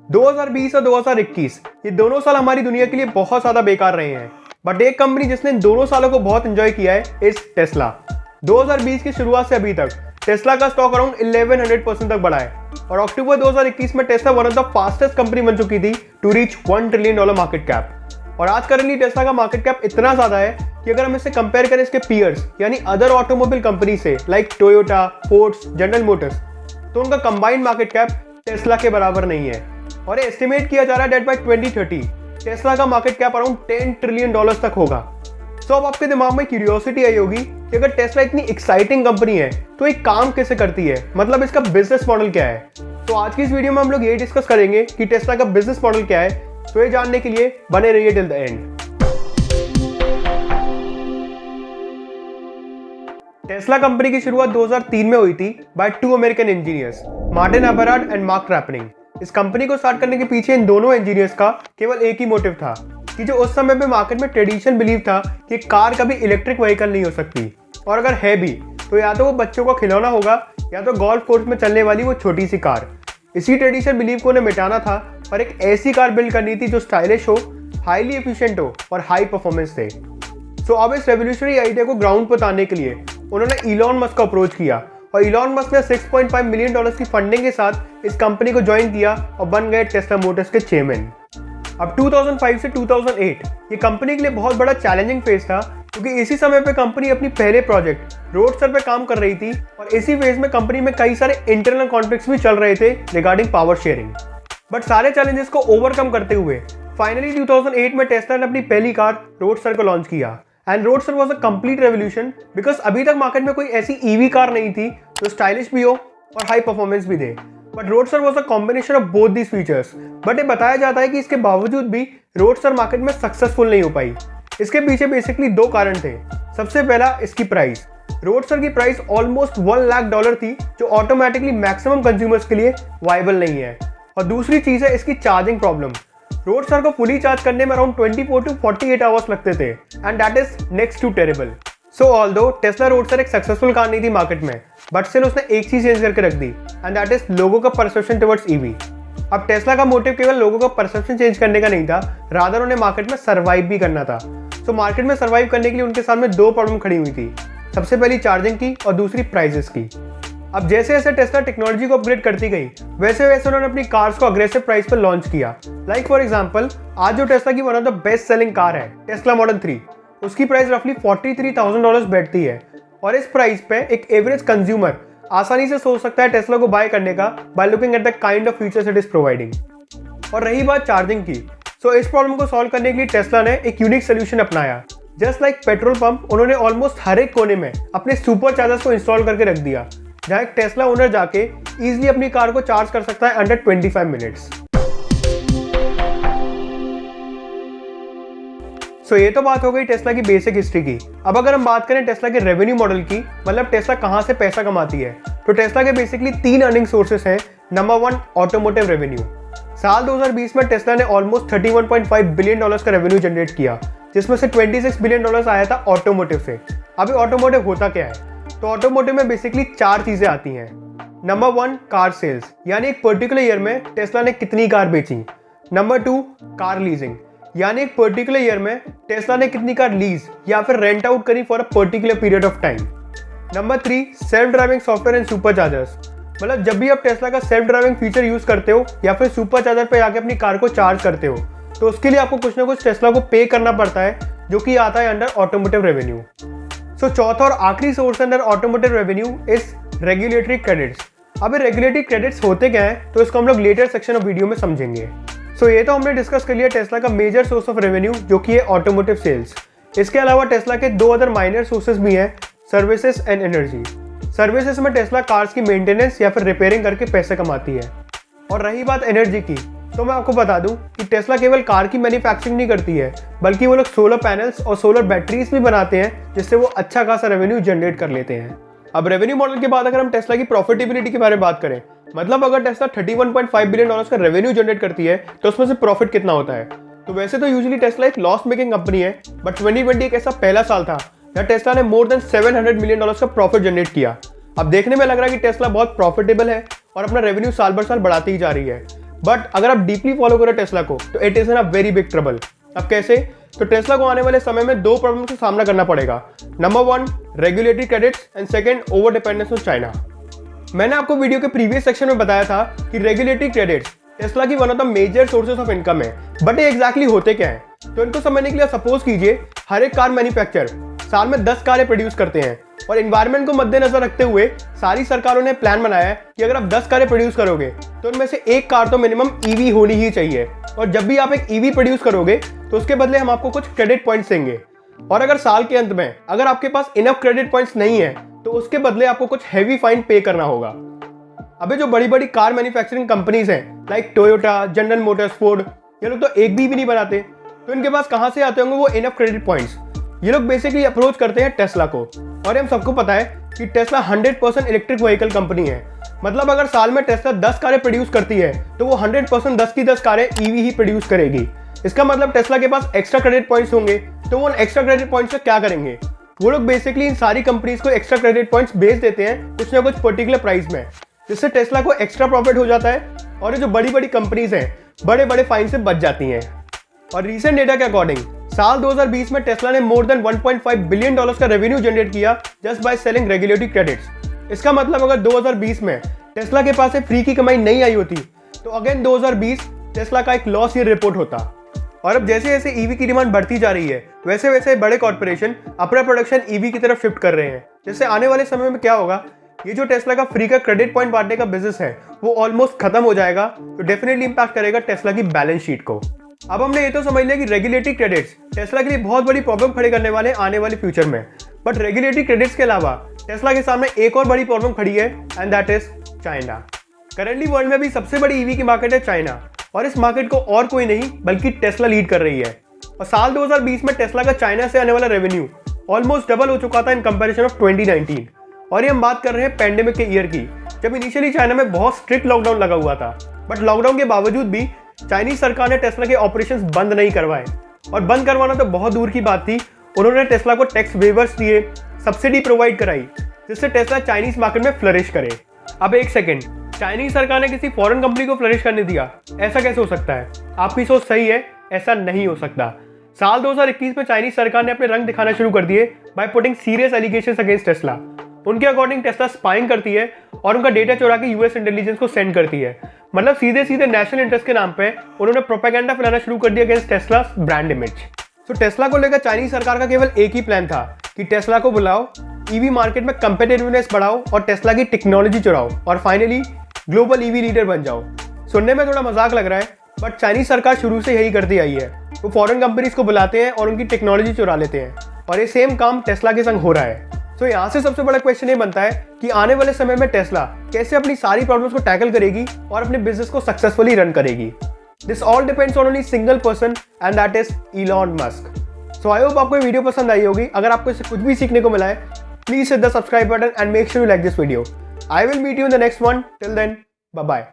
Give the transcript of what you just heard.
2020 और 2021 ये दोनों साल हमारी दुनिया के लिए बहुत ज्यादा बेकार रहे हैं, बट एक कंपनी जिसने इन दोनों सालों को बहुत एंजॉय किया है इज टेस्ला। 2020 की शुरुआत से अभी तक टेस्ला का स्टॉक अराउंड 1100% तक बढ़ा है और अक्टूबर 2021 में Tesla one of the fastest company बन चुकी थी to reach $1 trillion market cap. और आज करंटली टेस्ला का मार्केट कैप इतना ज्यादा है कि अगर हम इसे कंपेयर करें इसके पीयर्स यानी अदर ऑटोमोबाइल कंपनी से like Toyota, Fords, general Motors, तो उनका कंबाइंड मार्केट कैप टेस्ला के बराबर नहीं है। और एस्टिमेट किया जा रहा है दैट बाय 2030 टेस्ला का मार्केट कैप अराउंड $10 ट्रिलियन तक होगा। तो अब आपके दिमाग में क्यूरियोसिटी आई होगी कि अगर टेस्ला इतनी एक्साइटिंग कंपनी है तो एक काम कैसे करती है, मतलब इसका बिजनेस मॉडल क्या है। तो आज की इस वीडियो में हम लोग ये डिस्कस करेंगे कि टेस्ला का बिजनेस मॉडल क्या है। तो ये जानने के लिए बने रहिए till the end. Tesla company की शुरुआत 2003 में हुई थी by two American engineers, Martin Eberhard and Marc Tarpenning. इस कंपनी को स्टार्ट करने के पीछे इन दोनों इंजीनियर्स का केवल एक ही मोटिव था कि जो उस समय पे मार्केट में ट्रेडिशनल बिलीव था कि कार कभी इलेक्ट्रिक व्हीकल नहीं हो सकती, और अगर है भी तो या तो वो बच्चों का खिलौना होगा या तो गोल्फ कोर्स में चलने वाली वो छोटी सी कार। इसी ट्रेडिशनल बिलीव को उन्हें मिटाना था और एक ऐसी कार बिल्ड करनी थी जो स्टाइलिश हो, हाईली एफिशिएंट हो और हाई परफॉर्मेंस दे। सो अब इस रेवोल्यूशनरी आइडिया को ग्राउंड पर उतारने के लिए उन्होंने इलॉन मस्क को अप्रोच किया और इलॉन मस्क ने $6.5 मिलियन की फंडिंग के साथ इस कंपनी को ज्वाइन किया और बन गए टेस्ला मोटर्स के चेयरमैन। अब 2005 से 2008 ये कंपनी के लिए बहुत बड़ा चैलेंजिंग फेज था, क्योंकि इसी समय पे कंपनी अपनी पहले प्रोजेक्ट रोडस्टर पे काम कर रही थी और इसी फेज में कंपनी में कई सारे इंटरनल कॉन्फ्लिक्ट्स भी चल रहे थे रिगार्डिंग पावर शेयरिंग। बट सारे चैलेंजेस को ओवरकम करते हुए फाइनली 2008 में टेस्ला ने अपनी पहली कार रोडस्टर को लॉन्च किया। And roadster was a complete revolution because अभी तक मार्केट में कोई ऐसी ईवी कार नहीं थी जो स्टाइलिश भी हो और हाई परफॉर्मेंस भी दे। But roadster was a combination of both these features. But ये बताया जाता है कि इसके बावजूद भी रोडस्टर मार्केट में सक्सेसफुल नहीं हो पाई। इसके पीछे बेसिकली दो कारण थे। सबसे पहला इसकी प्राइस। रोडस्टर की प्राइस ऑलमोस्ट $1 लाख थी, जो ऑटोमेटिकली मैक्सिमम कंज्यूमर्स के लिए वाइबल नहीं है। और दूसरी चीज है इसकी चार्जिंग प्रॉब्लम। रोडस्टर को फुली चार्ज करने में अराउंड 24 to 48 आवर्स लगते थे and that is next to terrible. So although Tesla roadster एक सक्सेसफुल कार नहीं थी मार्केट में, बट स्टिल उसने एक चीज चेंज करके रख दी एंड दैट इज लोगों का परसेप्शन टुवर्ड्स ईवी। अब टेस्ला का मोटिव केवल लोगों का परसेप्शन चेंज करने का नहीं था, रादर उन्हें मार्केट में सर्वाइव भी करना था। सो मार्केट में सर्वाइव करने के लिए उनके सामने दो प्रॉब्लम खड़ी हुई थी। सबसे पहली चार्जिंग की और दूसरी प्राइसेस की। अब जैसे जैसे टेस्ला टेक्नोलॉजी को अपग्रेड करती गई वैसे वैसे उन्होंने अपनी कार्स को अग्रेसिव प्राइस पर लॉन्च किया। लाइक फॉर एग्जांपल आज जो टेस्ला की one of the best selling car है टेस्ला मॉडल 3, उसकी प्राइस रफली $43,000 बैठती है। और इस प्राइस पे एक एवरेज कंज्यूमर आसानी से सोच सकता है टेस्ला को बाय करने का by looking at the kind of features it is providing. और रही बात चार्जिंग की, सो इस प्रॉब्लम को सॉल्व करने के लिए टेस्ला ने एक यूनिक सोल्यूशन अपनाया। जस्ट लाइक पेट्रोल पंप उन्होंने ऑलमोस्ट हर एक कोने में अपने सुपर चार्जर्स को इंस्टॉल करके रख दिया, जहां एक टेस्ला ओनर जाके इजीली अपनी कार को चार्ज कर सकता है अंडर 25 मिनट्स। सो ये तो बात हो गई टेस्ला की बेसिक हिस्ट्री की। अब अगर हम बात करें टेस्ला के रेवेन्यू मॉडल की, मतलब टेस्ला कहां से पैसा कमाती है, तो टेस्ला के बेसिकली 3 अर्निंग सोर्सेस हैं। Number 1 automotive revenue. साल 2020 में टेस्ला ने ऑलमोस्ट $31.5 बिलियन का रेवेन्यू जनरेट किया, जिसमें से $26 बिलियन आया था ऑटोमोटिव से। अभी ऑटोमोटिव होता क्या है? तो ऑटोमोटिव में बेसिकली 4 चीजें आती हैं। नंबर 1 कार सेल्स, यानी एक पर्टिकुलर ईयर में टेस्ला ने कितनी कार बेची। नंबर 2 कार लीजिंग, यानी एक पर्टिकुलर ईयर में टेस्ला ने कितनी कार लीज या फिर रेंट आउट करी for a particular period of time. Number 3 self driving software and super chargers, मतलब जब भी आप टेस्ला का सेल्फ ड्राइविंग फीचर यूज करते हो या फिर सुपर चार्जर पे जाके अपनी कार को चार्ज करते हो, तो उसके लिए आपको कुछ ना कुछ टेस्ला को पे करना पड़ता है, जो कि आता है अंडर ऑटोमोटिव रेवेन्यू। सो चौथा और आखिरी source under automotive revenue is regulatory credits. अब रेगुलेटरी क्रेडिट्स होते क्या हैं, तो इसको हम लोग लेटर सेक्शन ऑफ वीडियो में समझेंगे। सो ये तो हमने डिस्कस कर लिया टेस्ला का मेजर सोर्स ऑफ रेवेन्यू, जो कि है ऑटोमोटिव सेल्स। इसके अलावा टेस्ला के 2 अदर माइनर सोर्सेज भी हैं, सर्विसेज एंड एनर्जी। सर्विसेज में टेस्ला कार्स की मेंटेनेंस या फिर रिपेयरिंग करके पैसे कमाती है। और रही बात एनर्जी की, तो मैं आपको बता दूं कि टेस्ला केवल कार की मैन्युफैक्चरिंग नहीं करती है, बल्कि वो लोग सोलर पैनल्स और सोलर बैटरीज भी बनाते हैं, जिससे वो अच्छा खासा रेवेन्यू जनरेट कर लेते हैं। अब रेवेन्यू मॉडल के बाद अगर हम टेस्ला की प्रॉफिटेबिलिटी के बारे में बात करें, मतलब अगर टेस्ला $31.5 बिलियन का रेवेन्यू जनरेट करती है तो उसमें से प्रॉफिट कितना होता है। तो वैसे तो यूजुअली टेस्ला एक लॉस मेकिंग कंपनी है, बट 2020 एक ऐसा पहला साल था जहाँ टेस्ला ने मोर देन $700 मिलियन का प्रॉफिट जनरेट किया। अब देखने में लग रहा है कि टेस्ला बहुत प्रॉफिटेबल है और अपना रेवेन्यू साल भर साल बढ़ाती ही जा रही है, बट अगर आप डीपली फॉलो करो टेस्ला को तो it is in a very big trouble. अब कैसे? तो टेस्ला को आने वाले समय में दो प्रॉब्लम का सामना करना पड़ेगा। Number 1, regulatory credits and second, over dependence on China. मैंने आपको वीडियो के प्रीवियस सेक्शन में बताया था कि रेगुलेटरी क्रेडिट्स टेस्ला की one of the major sources of income है, बट ये एग्जैक्टली होते क्या है? तो इनको समझने के लिए सपोज कीजिए हर एक कार मैन्युफैक्चरर साल में 10 कारें प्रोड्यूस करते हैं और एनवायरनमेंट को मद्देनजर रखते हुए सारी सरकारों ने प्लान बनाया है कि अगर आप 10 कारें प्रोड्यूस करोगे तो उनमें से एक कार तो मिनिमम ईवी होनी ही चाहिए, और जब भी आप एक ईवी प्रोड्यूस करोगे तो उसके बदले हम आपको कुछ क्रेडिट पॉइंट्स देंगे। और अगर साल के अंत में अगर आपके पास इनफ क्रेडिट पॉइंट्स नहीं है तो उसके बदले आपको कुछ हैवी फाइन पे करना होगा। अबे जो बड़ी बड़ी कार मैन्युफैक्चरिंग कंपनीज हैं like Toyota, general Motors, Ford, ये लोग तो एक भी नहीं बनाते, तो इनके पास कहां से आते होंगे वो इनफ क्रेडिट पॉइंट्स? ये लोग बेसिकली अप्रोच करते हैं टेस्ला को। और हम सबको पता है कि टेस्ला 100% इलेक्ट्रिक व्हीकल कंपनी है। मतलब अगर साल में टेस्ला 10 कारें प्रोड्यूस करती है तो वो 100% 10 की 10 कारें ईवी ही प्रोड्यूस करेगी। इसका मतलब टेस्ला के पास एक्स्ट्रा क्रेडिट पॉइंट्स होंगे, तो वो उन एक्स्ट्रा क्रेडिट पॉइंट्स से क्या करेंगे? वो लोग बेसिकली इन सारी कंपनीज को एक्स्ट्रा क्रेडिट पॉइंट्स भेज देते हैं कुछ ना कुछ पर्टिकुलर प्राइस में, जिससे टेस्ला को एक्स्ट्रा प्रॉफिट हो जाता है और ये जो बड़ी बड़ी कंपनीज हैं बड़े बड़े फाइन से बच जाती हैं। और रीसेंट डेटा के अकॉर्डिंग साल 2020 में टेस्ला ने मोर देन 1.5 बिलियन डॉलर्स का रेवेन्यू जनरेट किया just by selling regulatory credits. इसका मतलब अगर 2020 में टेस्ला के पास से फ्री की कमाई नहीं आई होती तो अगेन 2020 टेस्ला का एक लॉस ईयर रिपोर्ट होता। और अब जैसे जैसे ईवी की डिमांड बढ़ती जा रही है वैसे वैसे बड़े कॉर्पोरेशन अपना प्रोडक्शन ईवी की तरफ शिफ्ट कर रहे हैं, जिससे आने वाले समय में क्या होगा, ये जो टेस्ला का फ्री का क्रेडिट पॉइंट बांटने का बिजनेस है वो ऑलमोस्ट खत्म हो जाएगा, तो डेफिनेटली इंपैक्ट करेगा टेस्ला की बैलेंस शीट को। अब हमने ये तो समझ लिया कि रेगुलेटरी क्रेडिट्स टेस्ला के लिए बहुत बड़ी प्रॉब्लम खड़ी करने वाले आने वाले फ्यूचर में, बट रेगुलेटरी क्रेडिट्स के अलावा टेस्ला के सामने एक और बड़ी प्रॉब्लम खड़ी है and that is China. Currently world में भी सबसे बड़ी ईवी की मार्केट है चाइना, और इस मार्केट को और कोई नहीं बल्कि टेस्ला लीड कर रही है। और साल 2020 में टेस्ला का चाइना से आने वाला रेवेन्यू ऑलमोस्ट डबल हो चुका था इन कंपैरिजन ऑफ 2019। और ये हम बात कर रहे हैं पैंडेमिक के ईयर की, जब इनिशियली चाइना में बहुत स्ट्रिक्ट लॉकडाउन लगा हुआ था, बट लॉकडाउन के बावजूद भी चाइनीज सरकार ने टेस्ला के ऑपरेशंस बंद नहीं करवाए। और बंद करवाना तो बहुत दूर की बात थी, उन्होंने टेस्ला को टैक्स वेवर्स दिए, सब्सिडी प्रोवाइड कराई, जिससे टेस्ला चाइनीज मार्केट में फ्लरिश करे। अब एक सेकंड, चाइनीज सरकार ने किसी फॉरेन कंपनी को फ्लरिश करने दिया, ऐसा कैसे हो सकता है? आपकी सोच सही है, ऐसा नहीं हो सकता। साल 2021 में चाइनीज सरकार ने अपने रंग दिखाना शुरू कर दिए by putting serious allegations against Tesla. उनके अकॉर्डिंग टेस्ला स्पाइंग करती है और उनका डेटा चुरा के यूएस इंटेलिजेंस को सेंड करती है। मतलब सीधे सीधे नेशनल इंटरेस्ट के नाम पे उन्होंने प्रोपेगेंडा फैलाना शुरू कर दिया अगेंस्ट टेस्ला ब्रांड इमेज। तो टेस्ला को लेकर चाइनीज सरकार का केवल एक ही प्लान था कि टेस्ला को बुलाओ, ईवी मार्केट में कंपेटिटिवनेस बढ़ाओ और टेस्ला की टेक्नोलॉजी चुराओ और फाइनली ग्लोबल ईवी लीडर बन जाओ। सुनने में थोड़ा मजाक लग रहा है, बट चाइनीज सरकार शुरू से यही करती आई है। वो फॉरेन कंपनीज को बुलाते हैं और उनकी टेक्नोलॉजी चुरा लेते हैं, और ये सेम काम टेस्ला के संग हो रहा है। तो यहाँ से सबसे बड़ा क्वेश्चन ये बनता है कि आने वाले समय में टेस्ला कैसे अपनी सारी प्रॉब्लम्स को टैकल करेगी और अपने बिजनेस को सक्सेसफुली रन करेगी। This all depends on only single person and that is Elon Musk. So I hope आपको ये वीडियो पसंद आई होगी। अगर आपको इससे कुछ भी सीखने को मिला है, please hit the subscribe button and make sure you like this video. I will meet you in the next one. Till then, bye bye.